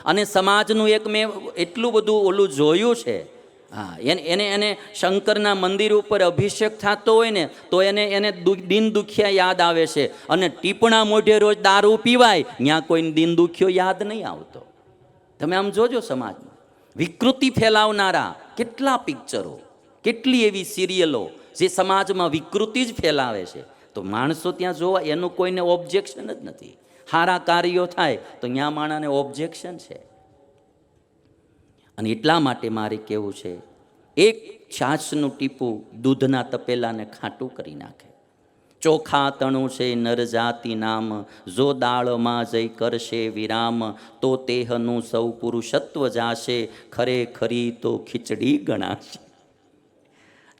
અને સમાજનું એક મેં એટલું બધું ઓલું જોયું છે. હા, એને શંકરના મંદિર ઉપર અભિષેક થતો હોય ને તો એને દિન દુખિયા યાદ આવે છે. અને ટીપણા મોઢે રોજ દારૂ પીવાય, ત્યાં કોઈને દિન દુખ્યો યાદ નહીં આવતો. તમે આમ જોજો, સમાજમાં વિકૃતિ ફેલાવનારા કેટલા પિક્ચરો, કેટલી એવી સિરિયલો જે સમાજમાં વિકૃતિ જ ફેલાવે છે. તો માણસો ત્યાં જોવા, એનું કોઈને ઓબ્જેક્શન જ નથી. સારા કાર્યો થાય તો ત્યાં માણસને ઓબ્જેક્શન છે. અને એટલા માટે મારે કહેવું છે, એક છાશનું ટીપું દૂધના તપેલાને ખાટું કરી નાખે. ચોખા તણું છે નર જાતિ નામ, જો દાળમાં જઈ કરશે વિરામ, તો તેહનું સૌ પુરુષત્વ જાશે, ખરેખરી તો ખીચડી ગણાશે.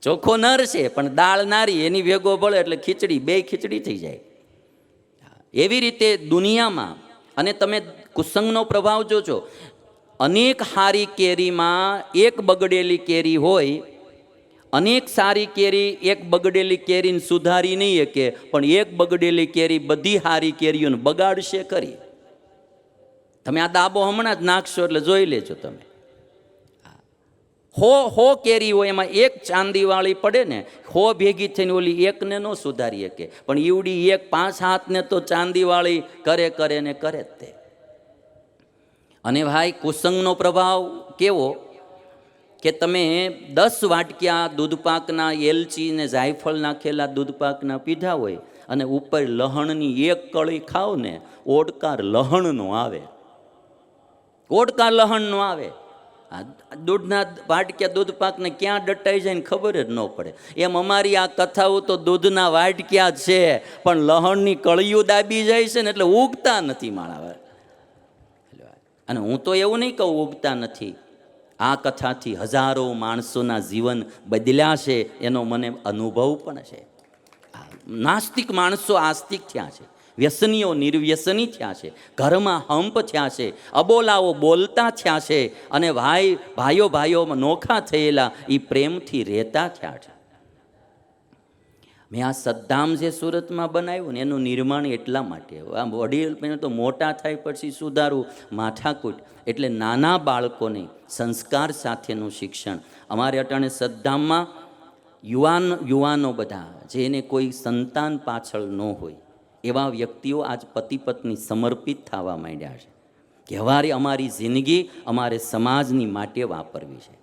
ચોખ્ખો નર છે પણ દાળ નારી, એની ભેગો ભળે એટલે ખીચડી, બે ખીચડી થઈ જાય. એવી રીતે દુનિયામાં, અને તમે કુસંગનો પ્રભાવ જોજો, અનેક હારી કેરીમાં એક બગડેલી કેરી હોય, અનેક સારી કેરી એક બગડેલી કેરીને સુધારી નહીં શકે, પણ એક બગડેલી કેરી બધી હારી કેરીઓને બગાડશે ખરી. તમે આ દાબો હમણાં જ નાખશો એટલે જોઈ લેજો તમે. હો કેરી હોય, એમાં એક ચાંદીવાળી પડે ને, હો ભેગી થઈને ઓલી એકને ન સુધારી શકે, પણ ઈવડી એક 5 હાથને તો ચાંદીવાળી કરે ને કરે જ તે. અને ભાઈ, કુસંગનો પ્રભાવ કેવો કે તમે 10 વાટક્યા દૂધપાકના એલચી ને જાયફળ નાખેલા દૂધપાકના પીધા હોય, અને ઉપર લહણની એક કળી ખાવ ને, ઓડકાર લહણનો આવે, ઓડકાર લહણનો આવે. દૂધના વાટક્યા દૂધપાકને ક્યાં ડટાઈ જાય ને ખબર જ ન પડે. એમ અમારી આ કથાઓ તો દૂધના વાટક્યા જ છે, પણ લહણની કળીઓ દાબી જાય છે ને એટલે ઉગતા નથી માણા. અને હું તો એવું નહીં કહું ઉગતા નથી, આ કથાથી હજારો માણસોના જીવન બદલ્યા છે, એનો મને અનુભવ પણ છે. નાસ્તિક માણસો આસ્તિક થયા છે, વ્યસનીઓ નિર્વ્યસની થયા છે, ઘરમાં હંપ થયા છે, અબોલાઓ બોલતા થયા છે, અને ભાઈઓમાં નોખા થયેલા એ પ્રેમથી રહેતા થયા છે. મેં આ સદ્ધામ જે સુરતમાં બનાવ્યું ને, એનું નિર્માણ એટલા માટે, આ વડીલ તો મોટા થાય પછી સુધારું માથાકૂટ, એટલે નાના બાળકોને સંસ્કાર સાથેનું શિક્ષણ. અમારે અટાણે સદ્ધામમાં યુવાનો બધા જેને કોઈ સંતાન પાછળ ન હોય, એવા વ્યક્તિઓ આજ પતિ પત્ની સમર્પિત થવા માંડ્યા છે કે હવે અમારી જિંદગી અમારે સમાજની માટે વાપરવી છે.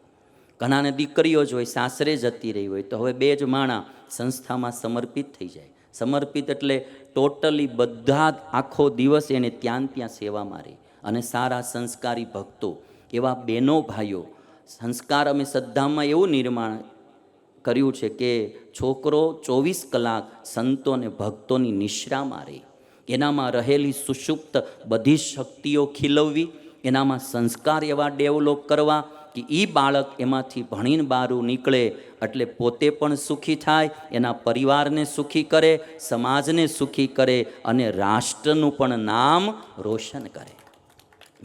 ઘણાને દીકરીઓ જ હોય, સાસરે જતી રહી હોય, તો હવે 2 જ માણા સંસ્થામાં સમર્પિત થઈ જાય. સમર્પિત એટલે ટોટલી બધા જ આખો દિવસ એને ત્યાં સેવામાં રહી, અને સારા સંસ્કારી ભક્તો, એવા બહેનો ભાઈઓ. સંસ્કાર અમે સદ્ધામમાં એવું નિર્માણ કર્યું છે કે છોકરો 24 કલાક સંતો અને ભક્તોની નિશ્રામાં રહે, એનામાં રહેલી સુષુપ્ત બધી શક્તિઓ ખીલવવી, એનામાં સંસ્કાર એવા ડેવલપ કરવા કે એ બાળક એમાંથી ભણીને બહારું નીકળે એટલે પોતે પણ સુખી થાય, એના પરિવારને સુખી કરે, સમાજને સુખી કરે, અને રાષ્ટ્રનું પણ નામ રોશન કરે.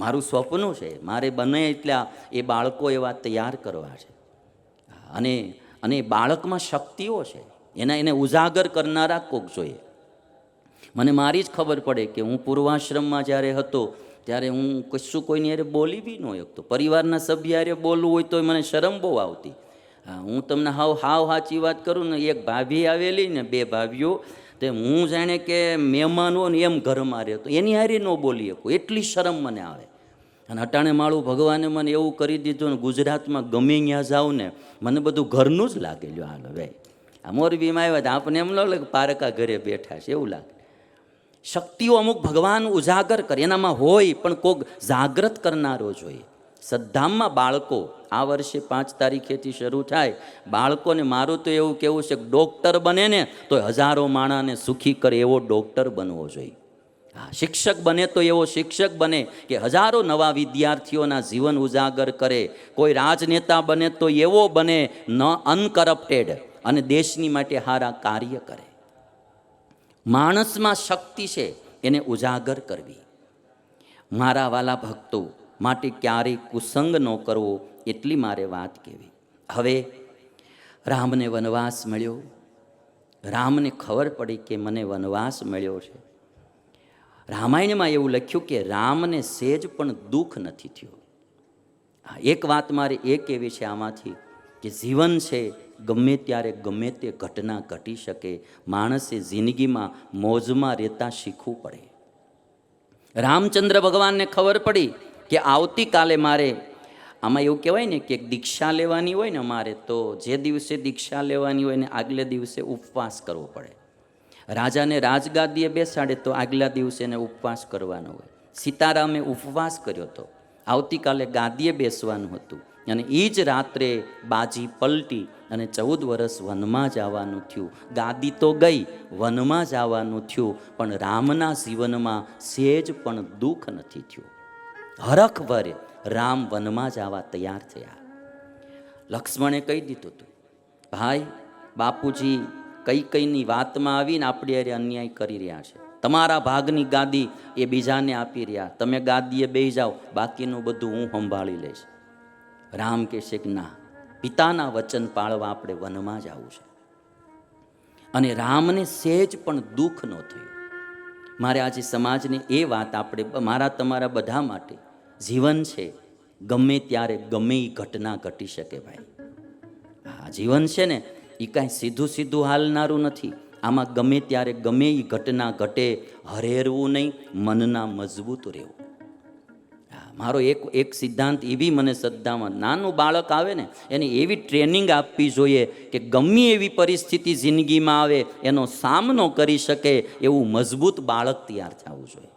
મારું સ્વપ્ન છે, મારે બને એટલા એ બાળકો એવા તૈયાર કરવા છે. અને બાળકમાં શક્તિઓ છે, એને ઉજાગર કરનારા કોક જોઈએ. મને મારી જ ખબર પડે કે હું પૂર્વાશ્રમમાં જ્યારે હતો ત્યારે હું કશું કોઈની હારે બોલી બી ન શકતો. પરિવારના સભ્ય હારે બોલવું હોય તો મને શરમ બહુ આવતી. હું તમને હાવ સાચી વાત કરું ને, એક ભાભી આવેલી ને, 2 ભાભીઓ, તે હું જાણે કે મહેમાન હોય ને એમ ઘરમાં રહેતો, એની હારે ન બોલી શકું, એટલી શરમ મને આવે. અને અટાણે માળું ભગવાને મને એવું કરી દીધું ને, ગુજરાતમાં ગમે ત્યાં જાઉં ને મને બધું ઘરનું જ લાગેલું. હાલો ભાઈ, આ મોરબીમાં આવ્યા હતા, આપણે એમ ન લાગે પારકા ઘરે બેઠા છે એવું લાગે. શક્તિઓ અમુક ભગવાન ઉજાગર કરે, એનામાં હોય, પણ કોક જાગૃત કરનારો જોઈએ. સદ્ધામમાં બાળકો આ વર્ષે 5 તારીખેથી શરૂ થાય. બાળકોને મારું તો એવું કહેવું છે કે ડૉક્ટર બને ને તો હજારો માણસને સુખી કરે એવો ડૉક્ટર બનવો જોઈએ. શિક્ષક બને તો એવો શિક્ષક બને કે હજારો નવા વિદ્યાર્થીઓના જીવન ઉજાગર કરે. કોઈ રાજનેતા બને તો એવો બને, ન અનકરપ્ટેડ, અને દેશની માટે સારા કાર્ય કરે. માણસમાં શક્તિ છે, એને ઉજાગર કરવી. મારા વાલા ભક્તો માટે ક્યારેય કુસંગ ન કરવો, એટલી મારે વાત કહેવી. હવે રામને વનવાસ મળ્યો, રામને ખબર પડી કે મને વનવાસ મળ્યો છે. રામાયણમાં એવું લખ્યું કે રામને સેજ પણ દુઃખ નથી થયું. એક વાત મારે એ કહેવી છે આમાંથી કે જીવન છે ગમે ત્યારે ગમે તે ઘટના ઘટી શકે. માણસે જિંદગીમાં મોજમાં રહેતા શીખવું પડે. રામચંદ્ર ભગવાનને ખબર પડી કે આવતીકાલે મારે, આમાં એવું કહેવાય ને કે દીક્ષા લેવાની હોય ને મારે, તો જે દિવસે દીક્ષા લેવાની હોય ને આગલે દિવસે ઉપવાસ કરવો પડે. રાજાને રાજગાદીએ બેસાડે તો આગલા દિવસે એને ઉપવાસ કરવાનો હોય. સીતારામે ઉપવાસ કર્યો હતો, આવતીકાલે ગાદીએ બેસવાનું હતું, અને એ જ રાત્રે બાજી પલટી અને 14 વર્ષ વનમાં જવાનું થયું. ગાદી તો ગઈ, વનમાં જવાનું થયું, પણ રામના જીવનમાં સેજ પણ દુઃખ નથી થયું. હરખ ભરે રામ વનમાં જવા તૈયાર થયા. લક્ષ્મણે કહી દીધું હતું, ભાઈ બાપુજી કઈની વાતમાં આવીને આપણે અરે અન્યાય કરી રહ્યા છે. તમારા ભાગની ગાદી એ બીજાને આપી રહ્યા, તમે ગાદીએ બેસી જાઓ, બાકીનું બધું હું સંભાળી લઈશ. રામ કહેશે કે ના, પિતાના વચન પાળવા આપણે વનમાં જવું છે. અને રામને સેજ પણ દુઃખ ન થયું. મારે આજે સમાજને એ વાત આપણે, મારા તમારા બધા માટે, જીવન છે ગમે ત્યારે ગમે એ ઘટના ઘટી શકે ભાઈ. આ જીવન છે ને એ કાંઈ સીધું સીધું હાલનારું નથી. આમાં ગમે ત્યારે ગમે એ ઘટના ઘટે, હરેરવું નહીં, મનના મજબૂત રહેવું. મારો એક સિદ્ધાંત એ બી મને શ્રદ્ધામાં, નાનું બાળક આવે ને એને એવી ટ્રેનિંગ આપવી જોઈએ કે ગમે એવી પરિસ્થિતિ જિંદગીમાં આવે એનો સામનો કરી શકે એવું મજબૂત બાળક તૈયાર થવું જોઈએ,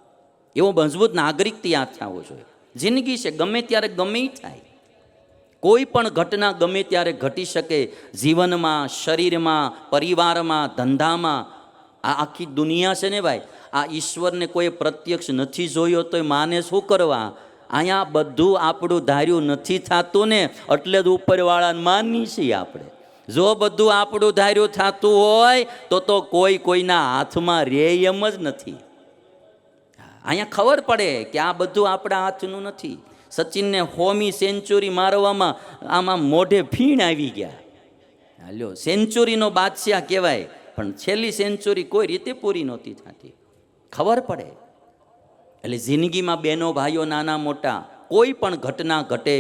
એવો મજબૂત નાગરિક તૈયાર થવો જોઈએ. જિંદગી છે ગમે ત્યારે ગમે એ થાય, કોઈ પણ ઘટના ગમે ત્યારે ઘટી શકે. જીવનમાં, શરીરમાં, પરિવારમાં, ધંધામાં. આ આખી દુનિયા છે ને ભાઈ, આ ઈશ્વરને કોઈ પ્રત્યક્ષ નથી જોયો તો માને શું કરવા? અહીંયા બધું આપણું ધાર્યું નથી થતું ને, એટલે જ ઉપરવાળાને માની છીએ આપણે. જો બધું આપણું ધાર્યું થતું હોય તો કોઈ કોઈના હાથમાં રે એમ જ નથી. અહીંયા ખબર પડે કે આ બધું આપણા હાથનું નથી. સચિનને 100મી સેન્ચુરી મારવામાં આમાં મોઢે ફીણ આવી ગયા. હાલ્યો, સેન્ચુરીનો બાદશાહ કહેવાય, પણ છેલ્લી સેન્ચુરી કોઈ રીતે પૂરી નહોતી થતી. ખબર પડે. એટલે જિંદગીમાં બહેનો ભાઈઓ નાના મોટા કોઈ પણ ઘટના ઘટે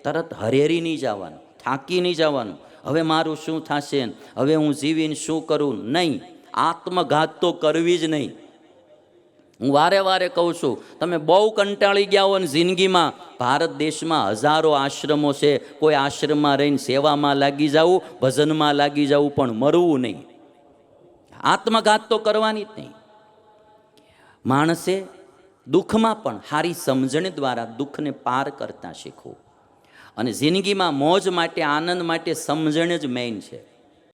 તરત હરેરી નહીં જવાનું, થાકી નહીં જવાનું. હવે મારું શું થશે, હવે હું જીવીને શું કરું? નહીં, આત્મઘાત તો કરવી જ નહીં. હું વારે વારે કહું છું, તમે બહુ કંટાળી ગયા હો ને જિંદગીમાં, ભારત દેશમાં હજારો આશ્રમો છે, કોઈ આશ્રમમાં રહીને સેવામાં લાગી જવું, ભજનમાં લાગી જવું, પણ મરવું નહીં. આત્મઘાત તો કરવાની જ નહીં. માણસે દુઃખમાં પણ સારી સમજણ દ્વારા દુઃખને પાર કરતા શીખવું. અને જિંદગીમાં મોજ માટે, આનંદ માટે સમજણ જ મેઇન છે.